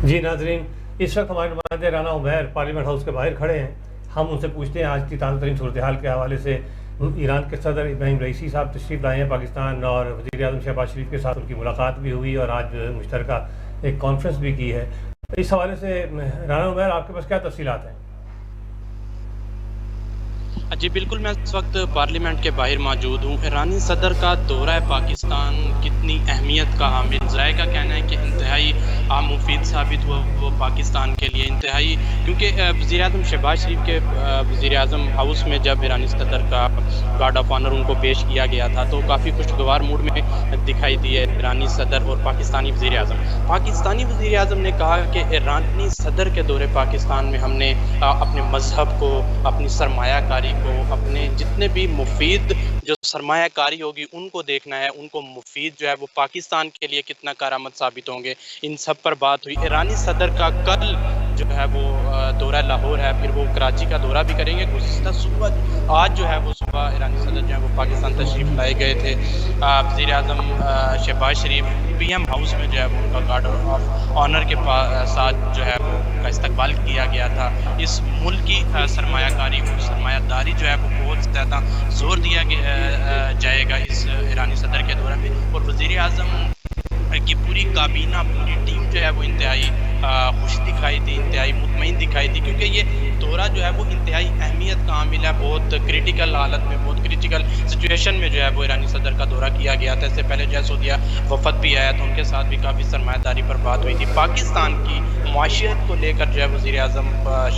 جی ناظرین، اس وقت ہمارے نمائندے رانا عمیر پارلیمنٹ ہاؤس کے باہر کھڑے ہیں. ہم ان سے پوچھتے ہیں آج کی تازہ ترین صورتحال کے حوالے سے. ایران کے صدر ابراہیم رئیسی صاحب تشریف لائے ہیں پاکستان، اور وزیر اعظم شہباز شریف کے ساتھ ان کی ملاقات بھی ہوئی اور آج مشترکہ ایک کانفرنس بھی کی ہے. اس حوالے سے رانا عمیر، آپ کے پاس کیا تفصیلات ہیں؟ جی بالکل، میں اس وقت پارلیمنٹ کے باہر موجود ہوں. ایرانی صدر کا دورہ پاکستان کتنی اہمیت کا حامل، ذائقہ کہنا ہے کہ انتہائی مفید ثابت ہوا وہ پاکستان کے لیے انتہائی، کیونکہ وزیر اعظم شہباز شریف کے وزیر اعظم ہاؤس میں جب ایرانی صدر کا گارڈ آف آنر ان کو پیش کیا گیا تھا تو کافی خوشگوار موڈ میں دکھائی دیے ایرانی صدر اور پاکستانی وزیر اعظم. پاکستانی وزیر اعظم نے کہا کہ ایرانی صدر کے دورے پاکستان میں ہم نے اپنے مذہب کو، اپنی سرمایہ کاری کو، اپنے جتنے بھی مفید جو سرمایہ کاری ہوگی ان کو دیکھنا ہے، ان کو مفید جو ہے وہ پاکستان کے لیے کتنا کارآمد ثابت ہوں گے، ان سب پر بات ہوئی. ایرانی صدر کا کل جو ہے وہ دورہ لاہور ہے، پھر وہ کراچی کا دورہ بھی کریں گے. گزشتہ صبح آج جو ہے وہ صبح ایرانی صدر جو ہے وہ پاکستان تشریف لائے گئے تھے. وزیر اعظم شہباز شریف پی ایم ہاؤس میں جو ہے وہ ان کا گارڈ آف آنر کے ساتھ جو ہے وہ ان کا استقبال کیا گیا تھا. اس ملک کی سرمایہ کاری اور سرمایہ داری جو ہے وہ بہت زیادہ زور دیا جائے گا اس ایرانی صدر کے دورے میں. اور وزیر اعظم کی پوری کابینہ، پوری ٹیم جو ہے وہ انتہائی خوش دکھائی دی، انتہائی مطمئن دکھائی دی، کیونکہ یہ دورہ جو ہے وہ انتہائی اہمیت کا حامل ہے. بہت کریٹیکل حالت میں، بہت کریٹیکل سچویشن میں جو ہے وہ ایرانی صدر کا دورہ کیا گیا تھا. اس سے پہلے جو ہے سعودیہ وفد بھی آیا تو ان کے ساتھ بھی کافی سرمایہ داری پر بات ہوئی تھی. پاکستان کی معاشیت کو لے کر جو ہے وزیر اعظم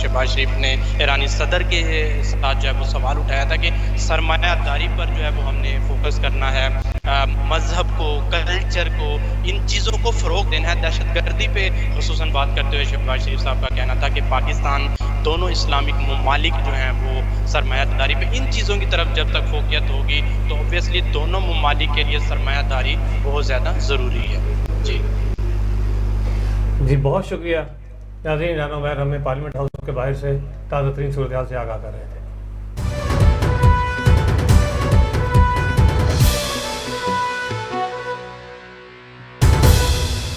شہباز شریف نے ایرانی صدر کے ساتھ جو ہے وہ سوال اٹھایا تھا کہ سرمایہ داری پر جو ہے وہ ہم نے فوکس کرنا ہے، مذہب کو، کلچر کو، ان چیزوں کو فروغ دینا ہے. دہشت گردی پہ خصوصاً بات کرتے ہوئے شہباز شریف صاحب کا کہنا تھا کہ پاکستان دونوں اسلامک ممالک جو ہیں وہ سرمایہ داری پہ ان چیزوں کی طرف جب تک فوقیت ہوگی تو اوبویسلی دونوں ممالک کے لیے سرمایہ داری بہت زیادہ ضروری ہے. جی بہت شکریہ ناظرین. رانا عمیر ہمیں پارلیمنٹ ہاؤس کے باہر سے تازہ ترین صورتحال سے آگاہ کر رہے تھے.